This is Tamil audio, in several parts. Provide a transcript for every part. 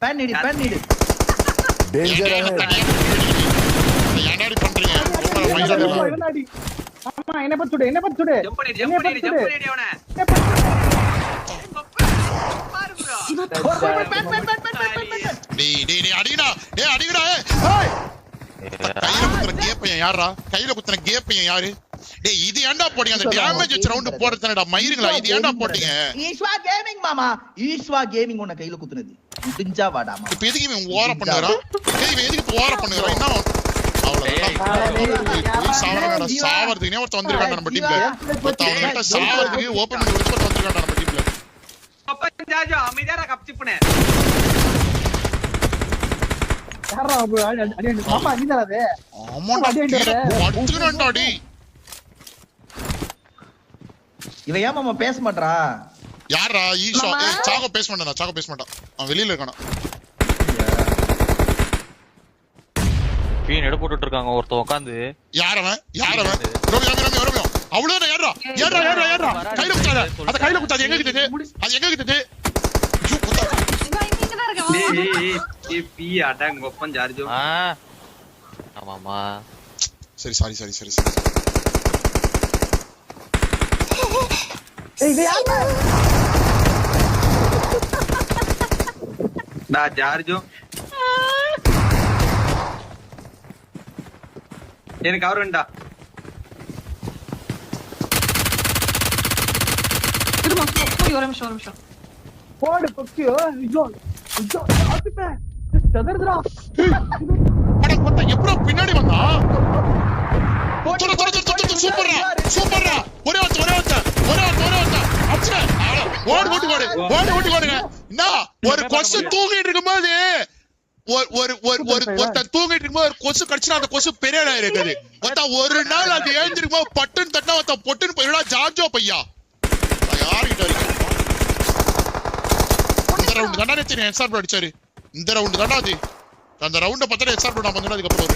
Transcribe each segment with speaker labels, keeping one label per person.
Speaker 1: பேன் நீடு
Speaker 2: டேஞ்சர்
Speaker 3: என்னடி பண்றீங்க
Speaker 4: ஆமா என்ன பச்சுடு
Speaker 1: ஜம்ப் பண்ணி அவன
Speaker 3: டேய் அடிங்கடா கையில குத்துன கேப்பையன் யாரு டேய் இது ஏன்டா போட்டீங்க அந்த டேமேஜ் வச்ச ரவுண்ட் போடுறதுனடா மயிருங்களா இது ஏன்டா போட்டீங்க
Speaker 1: ஈஸ்வா கேமிங் உன்னை கையில குத்துனது முடிஞ்சா வாடாமா
Speaker 3: இப்ப எதுக்கு இவன் ஓவர பண்ணுறான் இவன் எதுக்கு ஓவர பண்ணுறான் என்ன அவ்வளவுதான் சாவறதுக்குனே ஒருத்த வந்திருக்கான்டா நம்ம டீம்ல அவன்கிட்ட சாவறதுக்கு ஓபன் பண்ணி வச்சு ஒருத்த வந்திருக்கான்டா நம்ம டீம்ல
Speaker 1: அப்ப ஜாஜோ அமைதியாடா கப்சிப்புனே
Speaker 4: யாரா அடி மாமா அடிடா
Speaker 3: ஆமாடா படுத்துறான்டா டேய்
Speaker 1: இவன் ஏன் மாமா பேச மாட்டறா
Speaker 3: யாரா ஈஷா சாகோ பேச மாட்டான் அவன் வெளியில இருக்கானா
Speaker 5: பீன் எடு போட்டுட்டு இருக்காங்க ஒருத்த உட்கார்ந்து
Speaker 3: யாரவன் ரோமி அவ்வளவுதான் ஏறா கையில குத்தாத அத கையில குத்தாத எங்க கிட்டது
Speaker 1: ஏய் பி அடங்க ஒப்பன் ஜார்ஜோ
Speaker 5: ஆமாமா
Speaker 3: சரி
Speaker 4: ஏய் யாரா
Speaker 1: டா ஜார்ஜோ எனக்கு கவர் வேண்டா
Speaker 6: திரும்ப போய் ஒரு நிமிஷம்
Speaker 4: போடு பக்கியோ ஐயோ ஆத்திப்பே ததர்தரா
Speaker 3: அட கொட்ட எப்பறோ பின்னாடி வந்தா சூப்பர்ரா ஒரே ஒருத்த அச்சே ஓடு என்ன ஒரு கொசு தூங்கிட்டு இருக்கும்போது ஒருத்த தூங்கிட்டு இருக்கும்போது ஒரு கொசு கடிச்சுனா அந்த கொசு பெரிய ஆளா இருக்குது ஒரு நாள் அது ஏஞ்சிருக்கும் பட்டுன்னு தட்டா ஒருத்த பொட்டுன்னு போயிடா ஜார்ஜோ பையா யாருகிட்ட இருக்கு இந்த ரவுண்ட் தானே தெரியும் எக்ஸாம்பிள் அடிச்சாரு இந்த ரவுண்ட் தானே அது அந்த ரவுண்ட பார்த்தா எக்ஸாம்பிள் நான் பண்ணேன் அதுக்கப்புறம்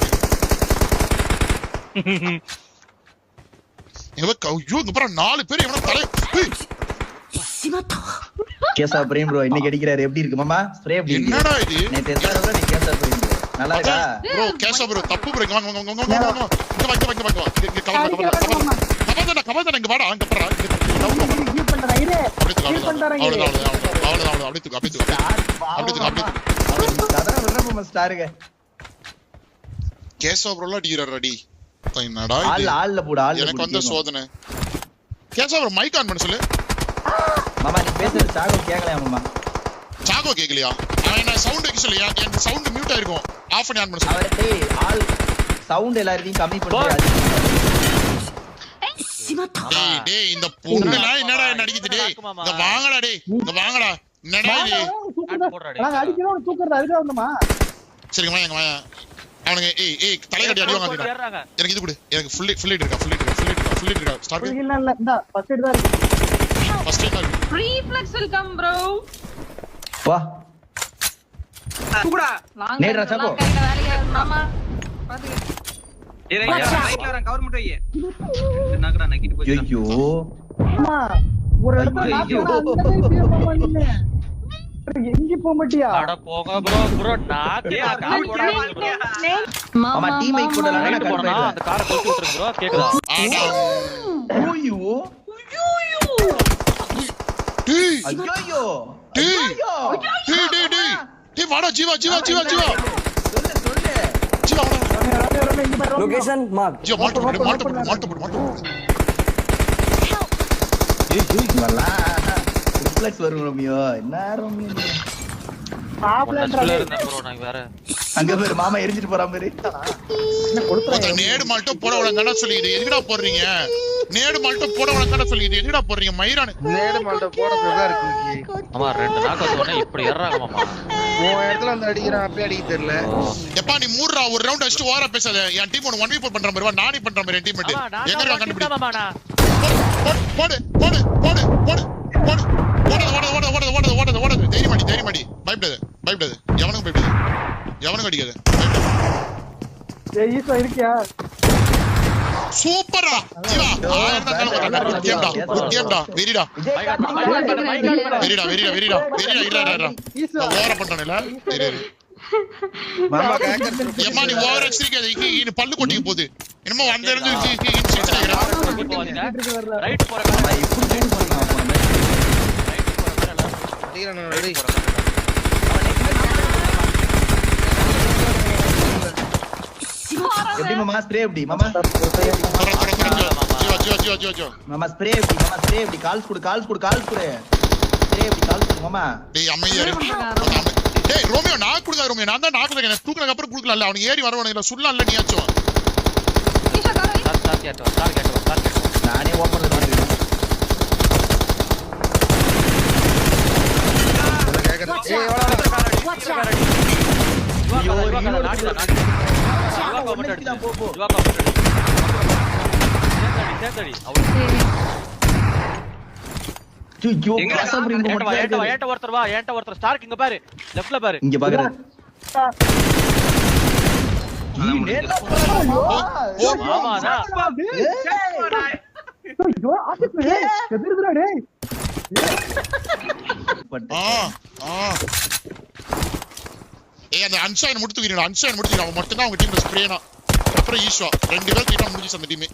Speaker 3: ஐயோ இங்க பாரு 4 பேர் இவன தலை
Speaker 1: கேசா பிரேம் ப்ரோ இன்னைக்கு அடிக்கிறாரு எப்படி இருக்கு மாமா ஸ்ப்ரே எப்படி
Speaker 3: என்னடா இது
Speaker 1: நேத்து எத்தனை நீ கேசா பிரேம் ப்ரோ நல்லா இருக்கா
Speaker 3: ப்ரோ கேசா ப்ரோ தப்பு ப்ரோ வாங்க இங்க கவர்தா இங்க வாடா அங்க பாறா
Speaker 4: ஹீல் பண்றா இரு ஹீல் பண்றாங்க
Speaker 3: அவ்வளவுதான் அப்படியே
Speaker 1: கதற விடுற மாமா ஸ்டாருங்க
Speaker 3: கேசா ப்ரோல அடிக்குறாரடி என்னடா
Speaker 1: ஆல்ல போடு ஆல்ல
Speaker 3: எனக்கு வந்த சோதனை கேசா ப்ரோ மைக் ஆன் பண்ண சொல்லு
Speaker 1: மாமா நீ பேசுறது சாகோ கேக்கலையா மாமா
Speaker 3: சாகோ கேக்கலையா அவன் என்ன சவுண்ட் வைக்க சொல்லியா எனக்கு சவுண்ட் மியூட் ஆயிருக்கும் ஆஃப் பண்ணி ஆன் பண்ண சொல்லு
Speaker 1: டேய் ஆல் சவுண்ட் எல்லாரையும் கம்மி பண்ணு
Speaker 3: டேய் இந்த பொண்ணுலாம் என்னடா நடிக்குது டேய் இங்க வாங்கடா என்னடா இது
Speaker 4: நாங்க அடிக்கிறோம் தூக்குறது அதுக்கு வந்தமா
Speaker 3: சரிங்க வாங்க அவனுங்க ஏய் தலைகட்டி அடி வாங்க எனக்கு இது கொடு எனக்கு ஃபுல் இருக்கா ஸ்டார்ட்
Speaker 4: இல்ல இந்த ஃபர்ஸ்ட் எய்ட் தான் இருக்கு
Speaker 3: ஃபர்ஸ்ட் எய்ட் தான்
Speaker 6: reflex will come bro
Speaker 1: வா
Speaker 6: தூக்குடா
Speaker 1: நேரா சாக்கோ
Speaker 6: வேலையா மாமா பாத்துக்க
Speaker 1: ரைட்ல வரேன் கவர் மட்டும் வையே என்னங்கடா நக்கிட்டு போய் ஐயோ
Speaker 4: அம்மா ஒரு இடத்துல நாக்கு எங்க போக மாட்டியா
Speaker 5: அட போங்க ப்ரோ நாக்கே
Speaker 1: மாமா டீம் போடலாம் நான் கட்
Speaker 5: போறேன் அந்த காரை கொளுத்தி விட்டுருங்க ப்ரோ கேக்குதா
Speaker 1: ஐயோ
Speaker 3: டேய் வாடா ஜீவா சொல்லு ஜீவா
Speaker 2: லொகேஷன் மார்க்
Speaker 3: ஜீவா மாட்டு போடு
Speaker 1: வல்லா ரிஃப்ளெக்ஸ் வரும் ரோமியோ என்ன ரோமியோ
Speaker 5: பாப்லன்றல இருந்தேன் ப்ரோ நான் வேற
Speaker 1: அங்க பேர் மாமா எரிஞ்சிட்டு போறா மாதிரி
Speaker 4: என்ன கொடுத்துறேன்
Speaker 3: நேடு மால்ட்ட போட விடாங்கடா சொல்லிது எதுக்குடா போடுறீங்க நேடு மால்ட்ட போட விடாங்கடா சொல்லிது எதுக்குடா போடுறீங்க மயிரானே
Speaker 7: நேடு மால்ட்ட போறதா இருக்கு
Speaker 5: ஆமா ரெண்டு நாக்கு வந்தோனே இப்படி ஏறாங்க மாமா
Speaker 7: உன் இடத்துல வந்து அடிக்கிறான் அப்பே அடிக்க தெரியல
Speaker 3: எப்பா நீ மூடுறா ஒரு ரவுண்ட் அடிச்சு ஓவரா பேசாத என் டீம் 1v4 பண்ற மாதிரி வா நானே பண்ற மாதிரி என் டீம்மேட் எங்க இருக்கா கண்டுபிடி
Speaker 5: மாமாடா
Speaker 3: போடு தைரியமாடி பயப்படாத எவனுக்கும் அடிக்காது
Speaker 4: ஏய் ஈசா இருக்கியா
Speaker 3: சூப்பரா ஜீவா கேம்டா வெரிடா ஓவரா பண்றானே
Speaker 7: மாமா கேக்கர்
Speaker 3: ஏமா நீ ஓவர் எக்ஸ்ட்ரீக்காத இனி பல்லு கொட்டிக்க போகுது என்னமோ அந்த இருந்து
Speaker 5: ரைட் போற
Speaker 7: அடிக்கிறானே ரெடி
Speaker 8: எப்படி மாமா ஸ்ப்ரே எப்படி மாமா
Speaker 3: ஜீவா
Speaker 8: மாமா ஸ்ப்ரே எப்படி கால்ஸ் கொடு ஸ்ப்ரே எப்படி கால்ஸ் கொடு மாமா
Speaker 3: டேய் அமைதியா இரு டேய் ரோமியோ நான் குடுதா ரோமியோ நான் தான் நான் குடுதா எனக்கு தூக்குனதுக்கு அப்புறம் குடுக்கல அவனுக்கு ஏறி வரவனுக்கு சொல்லல நீயாச்சும்
Speaker 6: ஈஷா காரை
Speaker 5: ஸ்டார் கேட்டோ
Speaker 8: நானே ஓபன்ல பண்ணிருக்கேன்
Speaker 7: கேக்கர் ஏய்
Speaker 5: ஒருத்தர் ஸ்டார்க் இங்க பாரு லெஃப்ட்ல பாரு
Speaker 8: இங்க பாக்குற
Speaker 5: ஆமாடா
Speaker 4: ஐயோ ஆசிப் டேய் எதிர்துடா டேய்
Speaker 3: ஏய் அந்த அன்ஷாயின் முடித்துக்கிறீங்க அவன் மட்டும் தான் அவங்க டீம்ல ஸ்ப்ரேனா அப்புறம் ஈஷா ரெண்டு பேர் கிட்ட முடிஞ்சிச்சு அந்த டீம்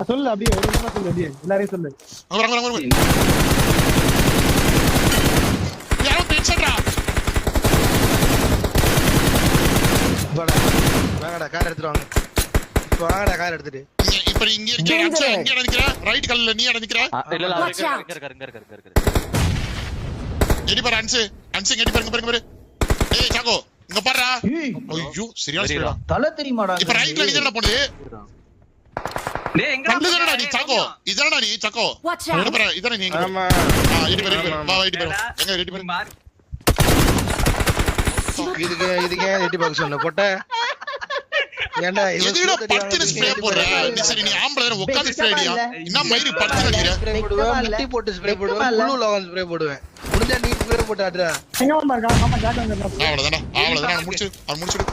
Speaker 4: சொல்லு அப்படியே ஒரு நிமிஷம் சொல்லு அப்படியே எல்லாரையும் சொல்லு
Speaker 3: அங்க யாரோ பேச்சறா
Speaker 7: வாங்கடா கார் எடுத்துட்டு வாங்க வாங்கடா கார் எடுத்துட்டு
Speaker 3: இப்ப இங்க இருக்க அன்ஷா எங்க நிக்கிற ரைட் கல்ல நீ நிக்கிற
Speaker 5: இல்ல இருக்க
Speaker 3: எடி பாரு அன்ஷு எடி பாருங்க ஏய் சாகோ இங்க பாருடா ஐயோ சரியா சொல்றா
Speaker 8: தல தெரியுமாடா
Speaker 3: இப்ப ரைட்ல நீ என்ன பண்ணுது
Speaker 1: டேய் எங்க
Speaker 3: பண்றடா நீ சாகோ இதனடா நீ சாகோ இங்க பாரு இதன நீ
Speaker 7: ஆமா
Speaker 3: எடி பாரு வா எடி பாரு எங்க எடி பாரு
Speaker 1: மார்க்
Speaker 7: இதுக்கு எட்டி பாக்க சொன்ன போட்ட ஏண்டா
Speaker 3: எதுடா பத்திர ஸ்ப்ரே போடுற நீ சரி நீ ஆம்பளை உட்கார்ந்து ஸ்ப்ரே அடியா என்ன மயிறு படுத்து நிக்கிற
Speaker 7: ஸ்ப்ரே போடுவேன் முட்டி போட்டு ஸ்ப்ரே போடுவேன் ப்ளூ லவன் ஸ்ப்ரே போடுவேன் முடிஞ்சா நீ ஸ்ப்ரே போட்டு ஆடுறா
Speaker 4: எங்க மாமா இருக்கா மாமா ஜாக்க
Speaker 3: அவ்வளவுதானா முடிச்சிடு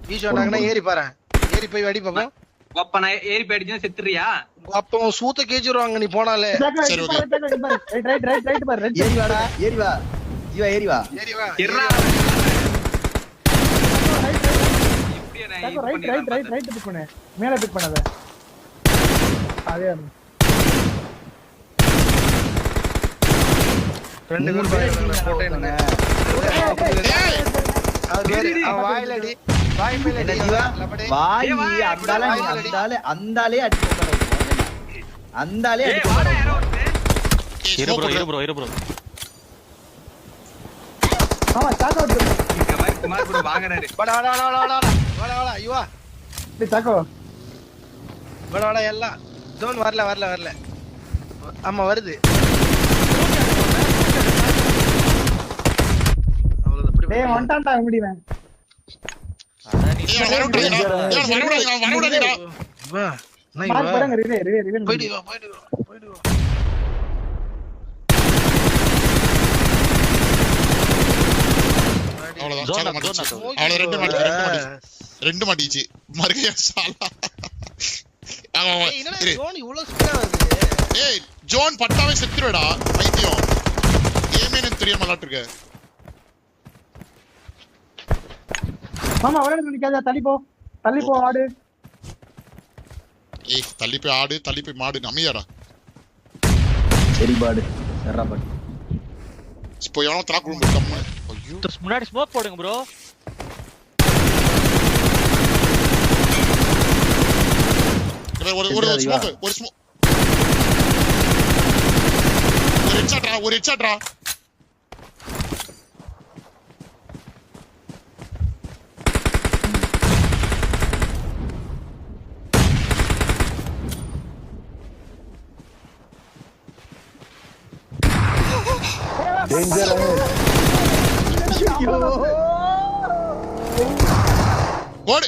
Speaker 7: வீ சொன்னாங்கன்னா ஏறி பாறேன் ஏறி போய் வெடி பாப்போம்
Speaker 1: அப்ப நான் ஏறி போயிடுச்சுன்னா செத்துறியா
Speaker 7: அப்போ சூத்த கேச்சிருவாங்க நீ போனாலே
Speaker 3: சரி, okay.
Speaker 4: ரைட் பாரு ரெட்
Speaker 8: ஏறி வாடா ஏறி வா ஜீவா ஏறி வா
Speaker 7: ஏறி வா
Speaker 1: இருடா இப்படியே நான் இது பண்ணிடுறேன்
Speaker 4: ரைட் பிக் பண்ணு மேல பிக் பண்ணாத அதே
Speaker 7: ரெண்டு பேர் பாருங்க போட்டோ என்ன
Speaker 3: ஏய்
Speaker 7: அவன் வாயில அடி வாய் மேல
Speaker 8: என்ன
Speaker 7: அடி
Speaker 8: ஜீவா
Speaker 7: லபடே
Speaker 8: வாய் அந்தாலே அடிச்சு அந்தாலே
Speaker 1: ஏய்
Speaker 8: அடிச்சு
Speaker 1: வாடா யாரோ
Speaker 5: இரு ப்ரோ
Speaker 4: மாமா சாக்கோ
Speaker 1: இங்க மாதிரி குமார் கூட வாங்குறாரு
Speaker 7: வாடா ஐயோ
Speaker 4: டேய் சாக்கோ
Speaker 7: வாடா எல்லாம் ஜோன் வரல ஆமா வருது
Speaker 4: டேய் வந்துட்டான்டா முடிவேன்
Speaker 3: ஏய் வரவுடா
Speaker 7: வா
Speaker 4: மார்க் பாருங்க ரிவே
Speaker 7: போய்டு வா
Speaker 3: அவ்வளவுதான் ரெண்டு மாட்டிச்சு மறுகையா சாலா
Speaker 7: என்னடா ஜோன் இவ்வளவு ஸ்பீடா வருது
Speaker 3: ஏய் ஜோன் பட்டாவே செத்துறடா பைத்தியம் கேமே எனக்கு தெரியாம விளையாட்டு
Speaker 4: மாமா வரணும் நிக்காத தள்ளி போ ஆடு
Speaker 3: ஏய் தள்ளி போய் ஆடு தள்ளி போய் மாடு அமையாடா
Speaker 8: சரி பாடு சரா பாடு
Speaker 3: இப்போ எவனோ தராக்குள்ள முடிக்காம ஐயோ
Speaker 5: முன்னாடி ஸ்மோக் போடுங்க ப்ரோ
Speaker 3: ஒரு ஸ்மோக் ஒரு ஹெட்ஷாட்ரா
Speaker 2: डेंजर है
Speaker 3: ஓடு